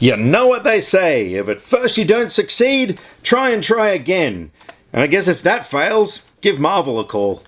You know what they say, if at first you don't succeed, try and try again. And I guess if that fails, give Marvel a call.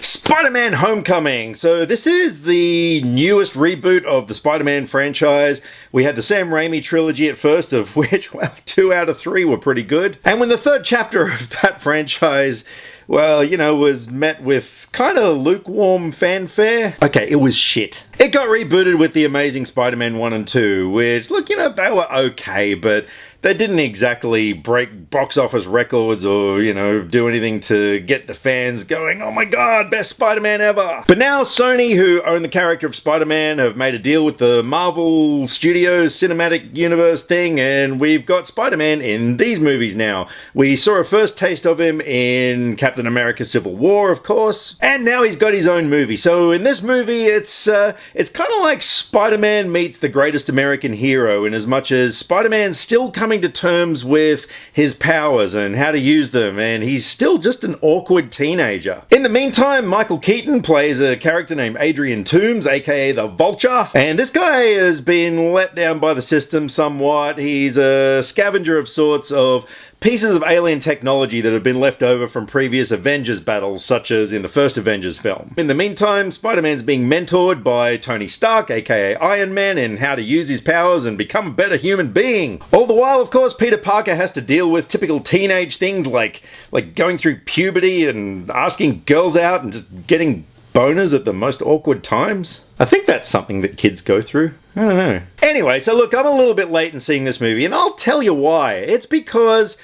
Spider-Man Homecoming! So this is the newest reboot of the Spider-Man franchise. We had the Sam Raimi trilogy at first, of which, well, 2 out of 3 were pretty good. And when the third chapter of that franchise, well, you know, was met with kind of lukewarm fanfare. Okay, it was shit. It got rebooted with The Amazing Spider-Man 1 and 2, which, look, you know, they were okay, but they didn't exactly break box office records or, you know, do anything to get the fans going, oh my god, best Spider-Man ever. But now Sony, who own the character of Spider-Man, have made a deal with the Marvel Studios Cinematic Universe thing, and we've got Spider-Man in these movies now. We saw a first taste of him in Captain America Civil War, of course, and now he's got his own movie. So in this movie, it's kind of like Spider-Man meets the greatest American hero, in as much as Spider-Man's still coming to terms with his powers and how to use them, and he's still just an awkward teenager. In the meantime, Michael Keaton plays a character named Adrian Toomes, aka the Vulture, and this guy has been let down by the system somewhat. He's a scavenger of sorts of pieces of alien technology that have been left over from previous Avengers battles, such as in the first Avengers film. In the meantime, Spider-Man's being mentored by Tony Stark, aka Iron Man, in how to use his powers and become a better human being. All the while, of course, Peter Parker has to deal with typical teenage things like going through puberty and asking girls out and just getting boners at the most awkward times. I think that's something that kids go through. I don't know. Anyway, so look, I'm a little bit late in seeing this movie, and I'll tell you why. It's because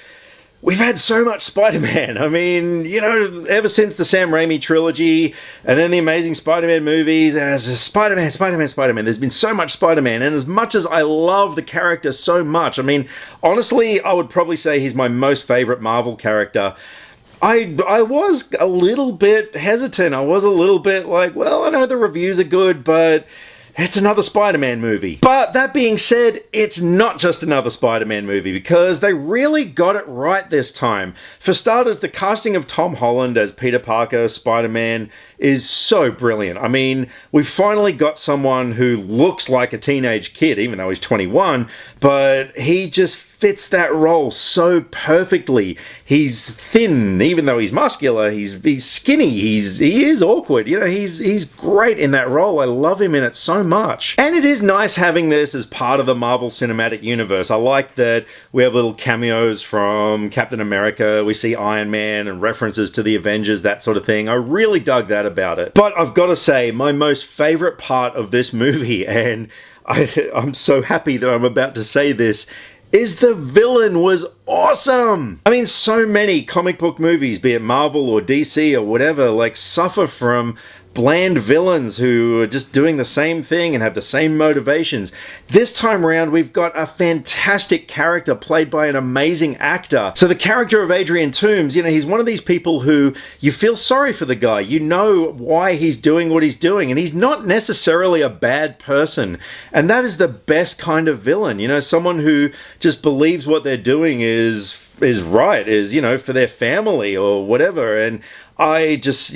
we've had so much Spider-Man. I mean, you know, ever since the Sam Raimi trilogy, and then the Amazing Spider-Man movies, and it's just Spider-Man. There's been so much Spider-Man, and as much as I love the character so much, I mean, honestly, I would probably say he's my most favorite Marvel character. I was a little bit hesitant. I was a little bit like, well, I know the reviews are good, but it's another Spider-Man movie. But that being said, it's not just another Spider-Man movie, because they really got it right this time. For starters, the casting of Tom Holland as Peter Parker, Spider-Man, is so brilliant. I mean, we finally got someone who looks like a teenage kid, even though he's 21, but he just fits that role so perfectly. He's thin, even though he's muscular. He's skinny. He is awkward. You know, he's great in that role. I love him in it so much. And it is nice having this as part of the Marvel Cinematic Universe. I like that we have little cameos from Captain America. We see Iron Man and references to the Avengers, that sort of thing. I really dug that about it. But I've got to say, my most favorite part of this movie, and I'm so happy that I'm about to say this, is the villain was awesome. I mean, so many comic book movies, be it Marvel or DC or whatever, like suffer from bland villains who are just doing the same thing and have the same motivations. This time around, we've got a fantastic character played by an amazing actor. So the character of Adrian Toomes, you know, he's one of these people who you feel sorry for the guy. You know why he's doing what he's doing, and he's not necessarily a bad person. And that is the best kind of villain, you know, someone who just believes what they're doing is right, is, you know, for their family or whatever. And I just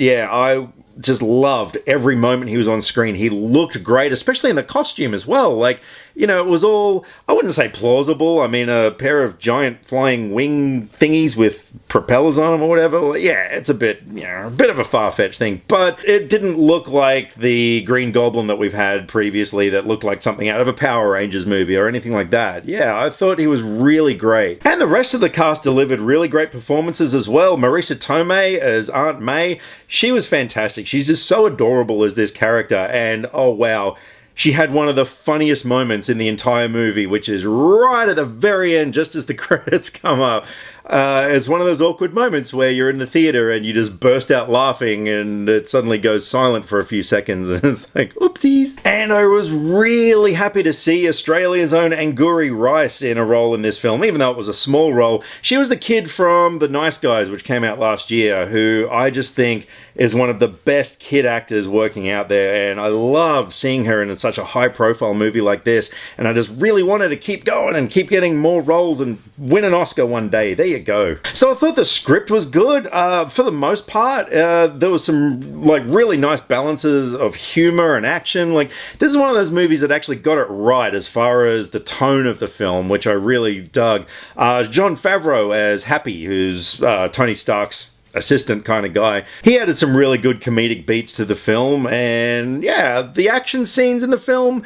loved every moment he was on screen. He looked great, especially in the costume as well. Like, you know, it was all, I wouldn't say plausible. I mean, a pair of giant flying wing thingies with propellers on them or whatever. Yeah, it's a bit of a far-fetched thing. But it didn't look like the Green Goblin that we've had previously that looked like something out of a Power Rangers movie or anything like that. Yeah, I thought he was really great. And the rest of the cast delivered really great performances as well. Marisa Tomei as Aunt May, she was fantastic. She's just so adorable as this character. And, oh wow, she had one of the funniest moments in the entire movie, which is right at the very end, just as the credits come up. It's one of those awkward moments where you're in the theater and you just burst out laughing and it suddenly goes silent for a few seconds and it's like, oopsies. And I was really happy to see Australia's own Angourie Rice in a role in this film, even though it was a small role. She was the kid from The Nice Guys, which came out last year, who I just think is one of the best kid actors working out there, and I love seeing her in such a high-profile movie like this, and I just really wanted to keep going and keep getting more roles and win an Oscar one day. There you go. So I thought the script was good. For the most part, there was some like really nice balances of humor and action. Like, this is one of those movies that actually got it right as far as the tone of the film, which I really dug. Jon Favreau as Happy, who's Tony Stark's assistant kind of guy. He added some really good comedic beats to the film, and yeah, the action scenes in the film,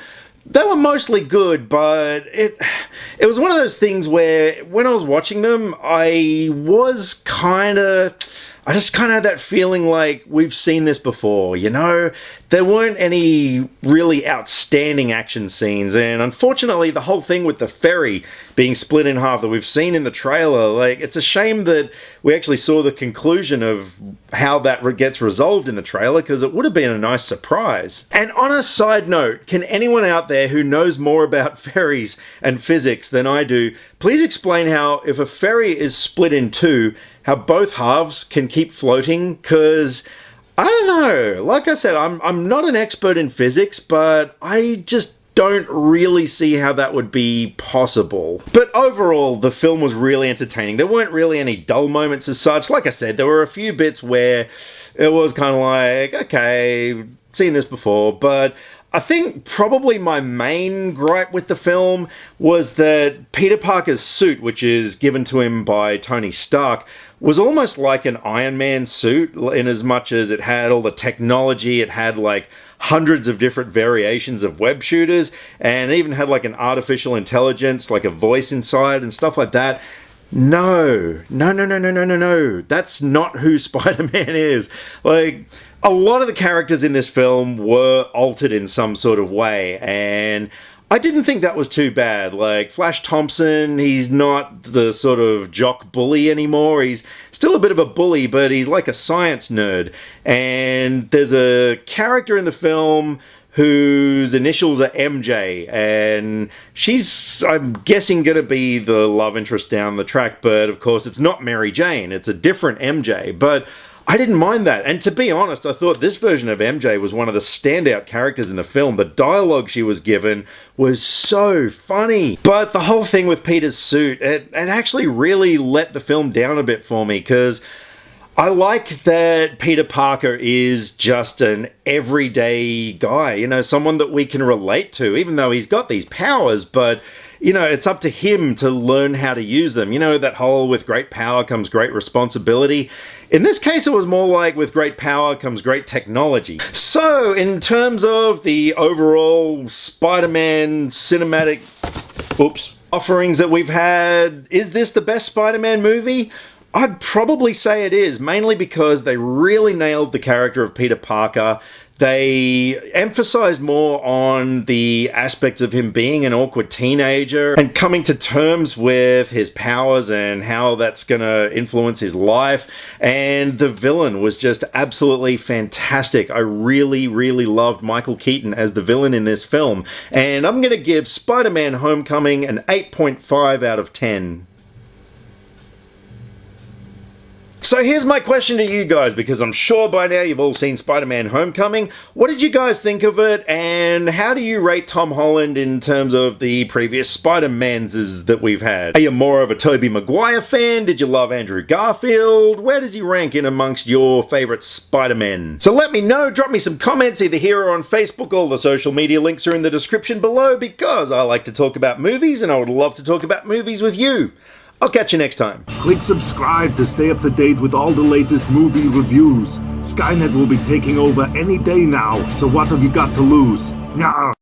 they were mostly good, but it was one of those things where when I was watching them, I just kind of had that feeling like we've seen this before, you know? There weren't any really outstanding action scenes, and unfortunately the whole thing with the ferry being split in half that we've seen in the trailer, like, it's a shame that we actually saw the conclusion of how that gets resolved in the trailer, because it would have been a nice surprise. And on a side note, can anyone out there who knows more about ferries and physics than I do, please explain how, if a ferry is split in two, how both halves can keep floating? Because I don't know. Like I said, I'm not an expert in physics, but I just don't really see how that would be possible. But overall, the film was really entertaining. There weren't really any dull moments as such. Like I said, there were a few bits where it was kind of like, okay, seen this before, but I think probably my main gripe with the film was that Peter Parker's suit, which is given to him by Tony Stark, was almost like an Iron Man suit, in as much as it had all the technology, it had like hundreds of different variations of web shooters, and it even had like an artificial intelligence, like a voice inside and stuff like that. No. That's not who Spider-Man is. Like, a lot of the characters in this film were altered in some sort of way, and I didn't think that was too bad. Like, Flash Thompson, he's not the sort of jock bully anymore. He's still a bit of a bully, but he's like a science nerd. And there's a character in the film whose initials are MJ, and she's, I'm guessing, gonna be the love interest down the track, but of course it's not Mary Jane, it's a different MJ. But I didn't mind that, and to be honest, I thought this version of MJ was one of the standout characters in the film. The dialogue she was given was so funny. But the whole thing with Peter's suit, it actually really let the film down a bit for me, because I like that Peter Parker is just an everyday guy, you know, someone that we can relate to, even though he's got these powers, but you know, it's up to him to learn how to use them. You know, that whole with great power comes great responsibility. In this case, it was more like with great power comes great technology. So, in terms of the overall Spider-Man cinematic offerings that we've had, is this the best Spider-Man movie? I'd probably say it is, mainly because they really nailed the character of Peter Parker. They emphasized more on the aspects of him being an awkward teenager and coming to terms with his powers and how that's going to influence his life. And the villain was just absolutely fantastic. I really, really loved Michael Keaton as the villain in this film. And I'm going to give Spider-Man Homecoming an 8.5 out of 10. So here's my question to you guys, because I'm sure by now you've all seen Spider-Man Homecoming. What did you guys think of it, and how do you rate Tom Holland in terms of the previous Spider-Mans that we've had? Are you more of a Tobey Maguire fan? Did you love Andrew Garfield? Where does he rank in amongst your favourite Spider-Men? So let me know, drop me some comments either here or on Facebook. All the social media links are in the description below, because I like to talk about movies and I would love to talk about movies with you. I'll catch you next time. Click subscribe to stay up to date with all the latest movie reviews. Skynet will be taking over any day now, so what have you got to lose? Nyah.